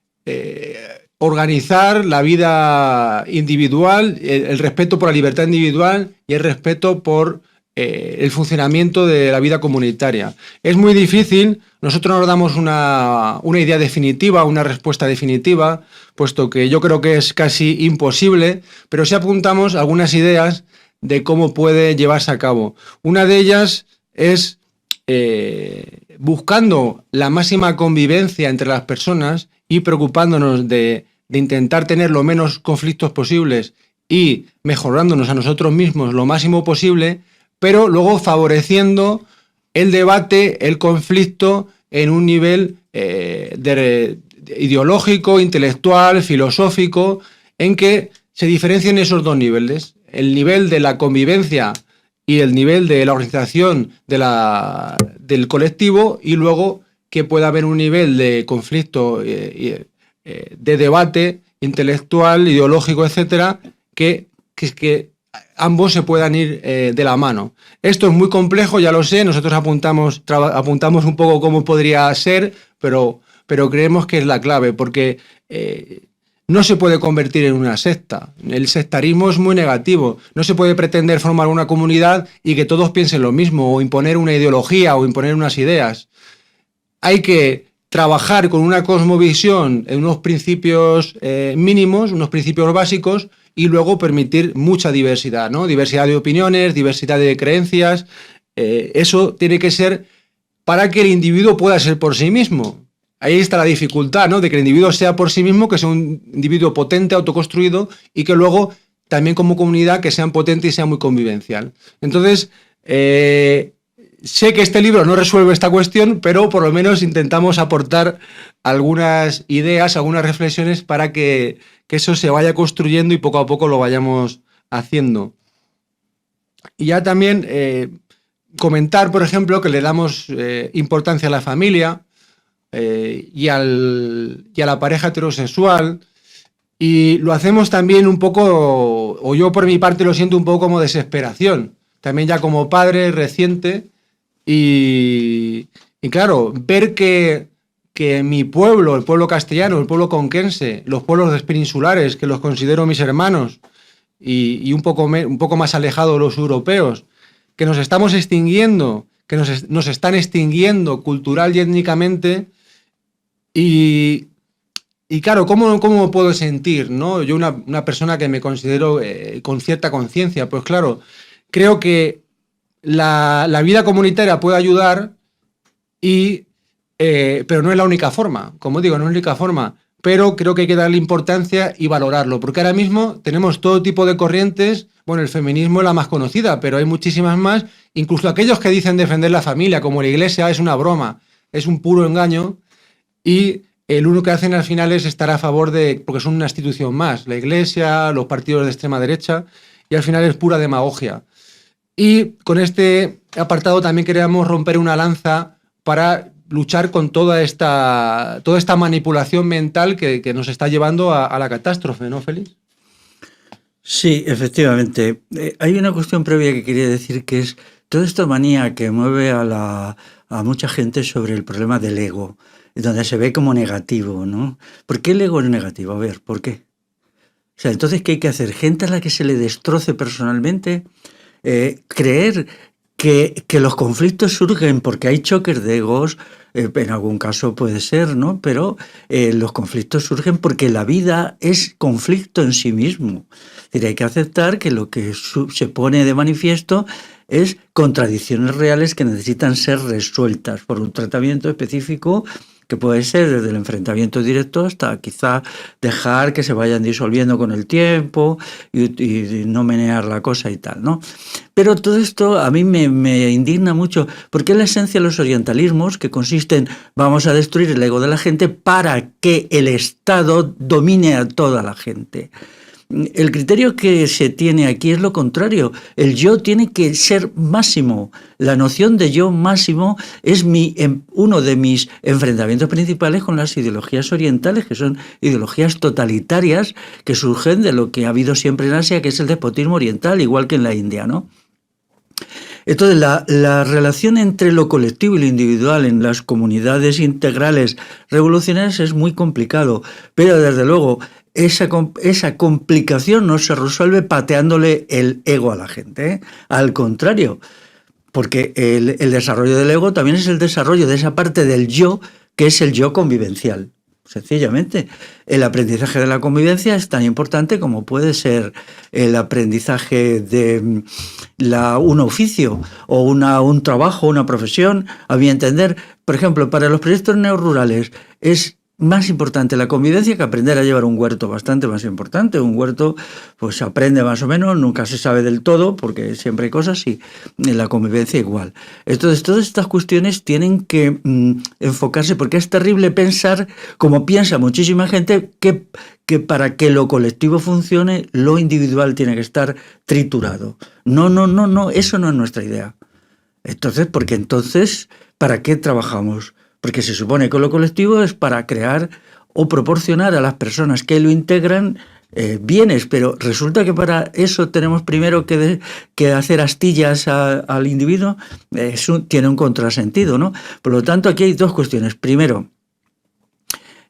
organizar la vida individual, el respeto por la libertad individual y el respeto por el funcionamiento de la vida comunitaria. Es muy difícil, nosotros nos damos una idea definitiva, una respuesta definitiva, puesto que yo creo que es casi imposible, pero sí apuntamos algunas ideas de cómo puede llevarse a cabo. Una de ellas es buscando la máxima convivencia entre las personas y preocupándonos de intentar tener lo menos conflictos posibles y mejorándonos a nosotros mismos lo máximo posible, pero luego favoreciendo el debate, el conflicto en un nivel ideológico, intelectual, filosófico, en que se diferencien esos dos niveles, el nivel de la convivencia y el nivel de la organización del colectivo, y luego que pueda haber un nivel de conflicto, de debate intelectual, ideológico, etcétera, que ambos se puedan ir de la mano. Esto es muy complejo, ya lo sé, nosotros apuntamos un poco cómo podría ser, pero creemos que es la clave, porque no se puede convertir en una secta. El sectarismo es muy negativo. No se puede pretender formar una comunidad y que todos piensen lo mismo, o imponer una ideología o imponer unas ideas. Hay que trabajar con una cosmovisión en unos principios mínimos, unos principios básicos, y luego permitir mucha diversidad, ¿no? Diversidad de opiniones, diversidad de creencias. Eso tiene que ser para que el individuo pueda ser por sí mismo. Ahí está la dificultad, ¿no?, de que el individuo sea por sí mismo, que sea un individuo potente, autoconstruido, y que luego también como comunidad que sean potente y sea muy convivencial. Entonces, sé que este libro no resuelve esta cuestión, pero por lo menos intentamos aportar algunas ideas, algunas reflexiones para que eso se vaya construyendo y poco a poco lo vayamos haciendo. Y ya también comentar, por ejemplo, que le damos importancia a la familia y a la pareja heterosexual, y lo hacemos también un poco, o yo por mi parte lo siento un poco como desesperación, también ya como padre reciente, y claro, ver que mi pueblo, el pueblo castellano, el pueblo conquense, los pueblos peninsulares, que los considero mis hermanos, y un poco más alejados de los europeos, que nos estamos extinguiendo, que nos están extinguiendo cultural y étnicamente. Y claro, ¿cómo puedo sentir, ¿no? Yo una persona que me considero con cierta conciencia, pues claro, creo que la vida comunitaria puede ayudar, pero no es la única forma. Como digo, no es la única forma. Pero creo que hay que darle importancia y valorarlo, porque ahora mismo tenemos todo tipo de corrientes. Bueno, el feminismo es la más conocida, pero hay muchísimas más. Incluso aquellos que dicen defender la familia, como la Iglesia, es una broma, es un puro engaño. Y lo único que hacen al final es estar a favor porque son una institución más, la Iglesia, los partidos de extrema derecha, y al final es pura demagogia. Y con este apartado también queríamos romper una lanza para luchar con toda esta manipulación mental que nos está llevando a la catástrofe, ¿no, Félix? Sí, efectivamente. Hay una cuestión previa que quería decir, que es toda esta manía que mueve a mucha gente sobre el problema del ego, donde se ve como negativo, ¿no? ¿Por qué el ego es negativo? A ver, ¿por qué? O sea, entonces, ¿qué hay que hacer? ¿Gente a la que se le destroce personalmente? Creer que los conflictos surgen porque hay choques de egos, en algún caso puede ser, ¿no? Pero los conflictos surgen porque la vida es conflicto en sí mismo. Es decir, hay que aceptar que lo que se pone de manifiesto es contradicciones reales que necesitan ser resueltas por un tratamiento específico, que puede ser desde el enfrentamiento directo hasta quizá dejar que se vayan disolviendo con el tiempo y no menear la cosa y tal, ¿no? Pero todo esto a mí me indigna mucho, porque es la esencia de los orientalismos, que consiste en vamos a destruir el ego de la gente para que el Estado domine a toda la gente. El criterio que se tiene aquí es lo contrario. El yo tiene que ser máximo. La noción de yo máximo es uno de mis enfrentamientos principales con las ideologías orientales, que son ideologías totalitarias que surgen de lo que ha habido siempre en Asia, que es el despotismo oriental, igual que en la India, ¿no? Entonces, la relación entre lo colectivo y lo individual en las comunidades integrales revolucionarias es muy complicado, pero desde luego esa complicación no se resuelve pateándole el ego a la gente, ¿eh? Al contrario, porque el desarrollo del ego también es el desarrollo de esa parte del yo, que es el yo convivencial. Sencillamente, el aprendizaje de la convivencia es tan importante como puede ser el aprendizaje de un oficio o un trabajo, una profesión. A mi entender, por ejemplo, para los proyectos neorurales es más importante la convivencia que aprender a llevar un huerto, bastante más importante. Un huerto pues se aprende más o menos, nunca se sabe del todo porque siempre hay cosas, y en la convivencia igual. Entonces todas estas cuestiones tienen que enfocarse, porque es terrible pensar, como piensa muchísima gente, que para que lo colectivo funcione lo individual tiene que estar triturado. No, eso no es nuestra idea. Entonces, ¿para qué trabajamos? Porque se supone que lo colectivo es para crear o proporcionar a las personas que lo integran bienes, pero resulta que para eso tenemos primero que hacer astillas al individuo. Tiene un contrasentido, ¿no? Por lo tanto, aquí hay dos cuestiones. Primero,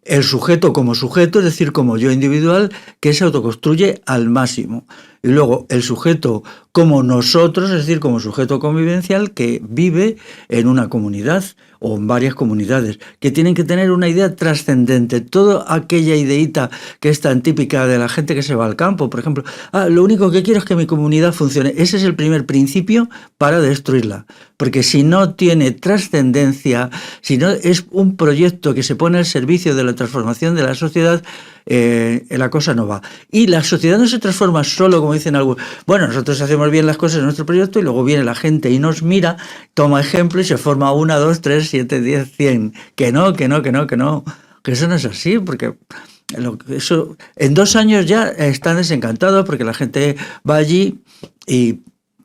el sujeto como sujeto, es decir, como yo individual, que se autoconstruye al máximo. Y luego el sujeto como nosotros, es decir, como sujeto convivencial que vive en una comunidad o en varias comunidades, que tienen que tener una idea trascendente. Toda aquella ideita que es tan típica de la gente que se va al campo, por ejemplo, lo único que quiero es que mi comunidad funcione. Ese es el primer principio para destruirla, porque si no tiene trascendencia, si no es un proyecto que se pone al servicio de la transformación de la sociedad, la cosa no va. Y la sociedad no se transforma solo, como dicen algunos. Bueno, nosotros hacemos bien las cosas en nuestro proyecto y luego viene la gente y nos mira, toma ejemplo y se forma 1, 2, 3, 7, 10, 100. Que no. Que eso no es así, porque eso en 2 años ya están desencantados, porque la gente va allí y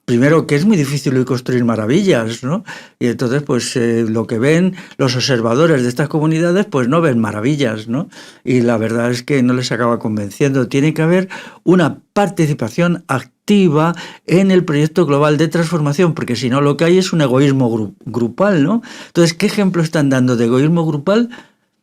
primero que es muy difícil construir maravillas, ¿no? Y entonces, pues lo que ven los observadores de estas comunidades, pues no ven maravillas, ¿no? Y la verdad es que no les acaba convenciendo. Tiene que haber una participación activa en el proyecto global de transformación, porque si no lo que hay es un egoísmo grupal, ¿no? Entonces, ¿qué ejemplo están dando de egoísmo grupal?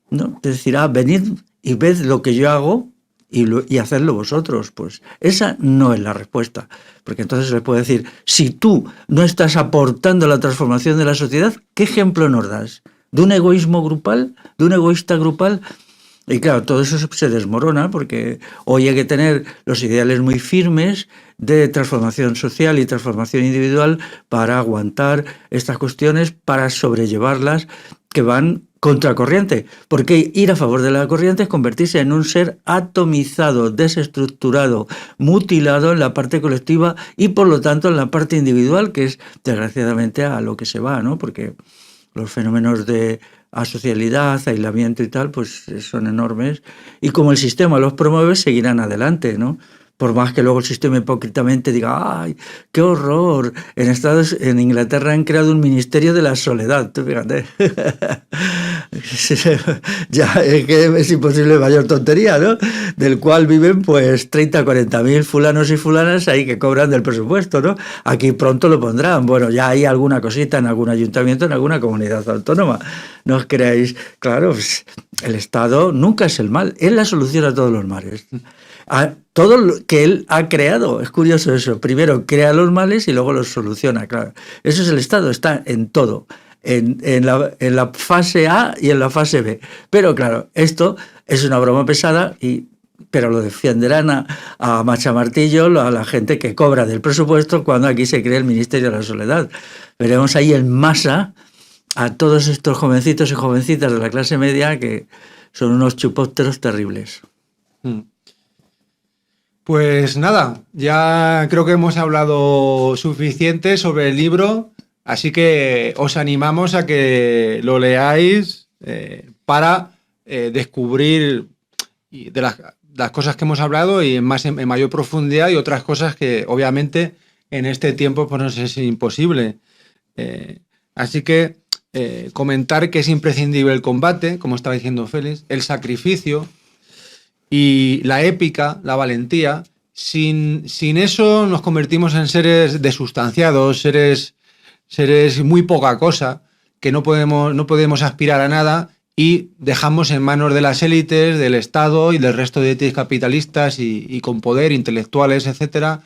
¿No? Es decir, venid y ved lo que yo hago, y hacerlo vosotros. Pues esa no es la respuesta, porque entonces les puedo decir, si tú no estás aportando la transformación de la sociedad, ¿qué ejemplo nos das? ¿De un egoísmo grupal? ¿De un egoísta grupal? Y claro, todo eso se desmorona porque hoy hay que tener los ideales muy firmes de transformación social y transformación individual para aguantar estas cuestiones, para sobrellevarlas, que van contracorriente. Porque ir a favor de la corriente es convertirse en un ser atomizado, desestructurado, mutilado en la parte colectiva y por lo tanto en la parte individual, que es desgraciadamente a lo que se va, ¿no? Porque los fenómenos de asocialidad, aislamiento y tal, pues son enormes. Y como el sistema los promueve, seguirán adelante, ¿no? Por más que luego el sistema hipócritamente diga, ¡ay, qué horror! En Inglaterra han creado un ministerio de la soledad, tú fíjate. Ya es que es imposible mayor tontería, ¿no? Del cual viven pues 30, 40.000 fulanos y fulanas ahí que cobran del presupuesto, ¿no? Aquí pronto lo pondrán. Bueno, ya hay alguna cosita en algún ayuntamiento, en alguna comunidad autónoma. No os creáis, claro, pues, el Estado nunca es el mal, es la solución a todos los males. A todo lo que él ha creado, es curioso eso. Primero crea los males y luego los soluciona, claro. Eso es el Estado, está en todo. En la fase A y en la fase B. Pero claro, esto es una broma pesada, pero lo defenderán a machamartillo a la gente que cobra del presupuesto cuando aquí se crea el Ministerio de la Soledad. Veremos ahí en masa a todos estos jovencitos y jovencitas de la clase media que son unos chupópteros terribles. Pues nada, ya creo que hemos hablado suficiente sobre el libro. Así que os animamos a que lo leáis para descubrir de las cosas que hemos hablado y en mayor profundidad y otras cosas que obviamente en este tiempo pues nos es imposible. Así que comentar que es imprescindible el combate, como estaba diciendo Félix, el sacrificio y la épica, la valentía. Sin eso nos convertimos en seres desustanciados, seres muy poca cosa, que no podemos aspirar a nada y dejamos en manos de las élites, del Estado y del resto de élites capitalistas y con poder, intelectuales, etcétera,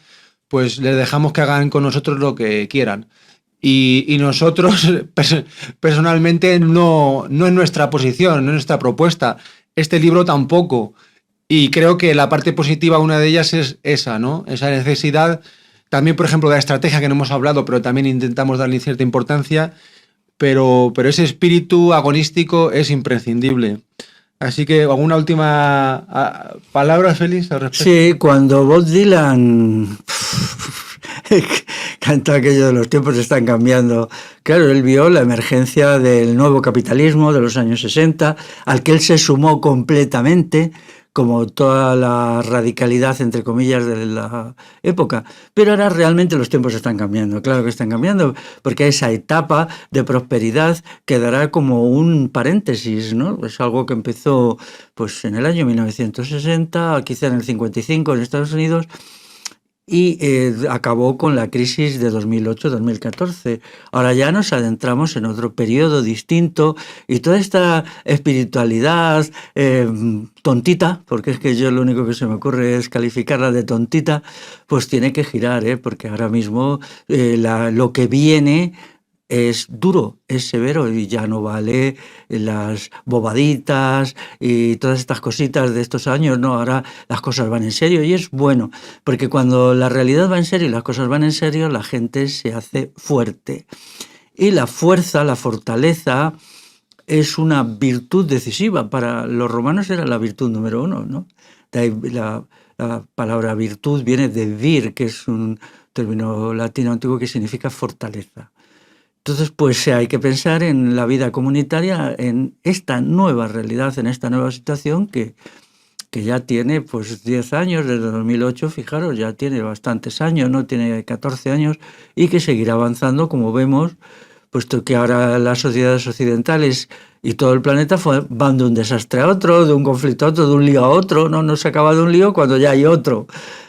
pues les dejamos que hagan con nosotros lo que quieran. Y nosotros, personalmente, no es nuestra posición, no es nuestra propuesta. Este libro tampoco. Y creo que la parte positiva, una de ellas, es esa, ¿no? Esa necesidad. También, por ejemplo, de la estrategia que no hemos hablado, pero también intentamos darle cierta importancia, pero ese espíritu agonístico es imprescindible. Así que, ¿alguna última palabra, Félix, al respecto? Sí, cuando Bob Dylan canta aquello de los tiempos están cambiando, claro, él vio la emergencia del nuevo capitalismo de los años 60, al que él se sumó completamente, como toda la radicalidad, entre comillas, de la época. Pero ahora realmente los tiempos están cambiando, claro que están cambiando, porque esa etapa de prosperidad quedará como un paréntesis, ¿no? Es algo que empezó pues, en el año 1960, quizá en el 55 en Estados Unidos, y acabó con la crisis de 2008-2014. Ahora ya nos adentramos en otro periodo distinto y toda esta espiritualidad tontita, porque es que yo lo único que se me ocurre es calificarla de tontita, pues tiene que girar, porque ahora mismo lo que viene es duro, es severo y ya no vale las bobaditas y todas estas cositas de estos años, no, ahora las cosas van en serio y es bueno, porque cuando la realidad va en serio y las cosas van en serio, la gente se hace fuerte. Y la fuerza, la fortaleza, es una virtud decisiva. Para los romanos era la virtud número 1, ¿no? La palabra virtud viene de vir, que es un término latino antiguo que significa fortaleza. Entonces, pues hay que pensar en la vida comunitaria, en esta nueva realidad, en esta nueva situación que ya tiene pues 10 años, desde 2008, fijaros, ya tiene bastantes años, ¿no? Tiene 14 años y que seguirá avanzando, como vemos, puesto que ahora las sociedades occidentales y todo el planeta van de un desastre a otro, de un conflicto a otro, de un lío a otro, no se acaba de un lío cuando ya hay otro.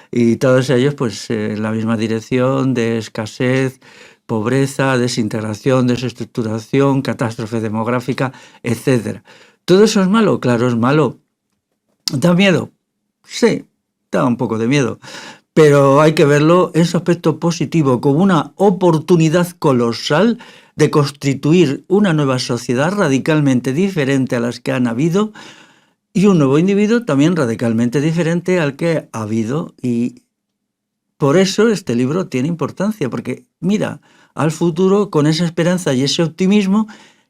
Y todos ellos pues en la misma dirección de escasez, pobreza, desintegración, desestructuración, catástrofe demográfica, etc. ¿Todo eso es malo? Claro, es malo. ¿Da miedo? Sí, da un poco de miedo. Pero hay que verlo en su aspecto positivo, como una oportunidad colosal de constituir una nueva sociedad radicalmente diferente a las que han habido y un nuevo individuo también radicalmente diferente al que ha habido. Y por eso este libro tiene importancia, porque mira al futuro con esa esperanza y ese optimismo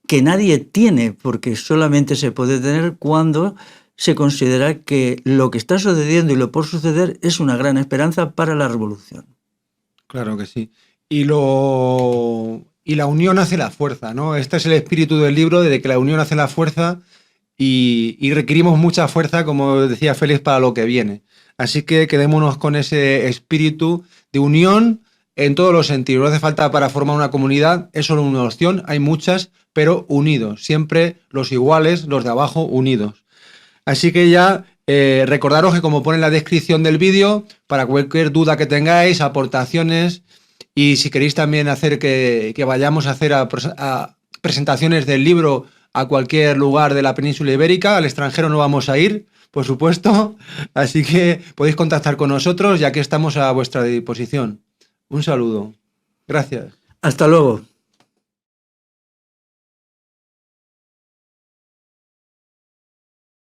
que nadie tiene, porque solamente se puede tener cuando se considera que lo que está sucediendo y lo por suceder es una gran esperanza para la revolución. Claro que sí. Y la unión hace la fuerza, ¿no? Este es el espíritu del libro, de que la unión hace la fuerza y requerimos mucha fuerza, como decía Félix, para lo que viene. Así que quedémonos con ese espíritu de unión en todos los sentidos. No hace falta para formar una comunidad, es solo una opción, hay muchas, pero unidos, siempre los iguales, los de abajo, unidos. Así que ya recordaros que como pone en la descripción del vídeo, para cualquier duda que tengáis, aportaciones y si queréis también hacer que vayamos a hacer a presentaciones del libro a cualquier lugar de la península ibérica, al extranjero no vamos a ir, por supuesto, así que podéis contactar con nosotros ya que estamos a vuestra disposición. Un saludo. Gracias. Hasta luego.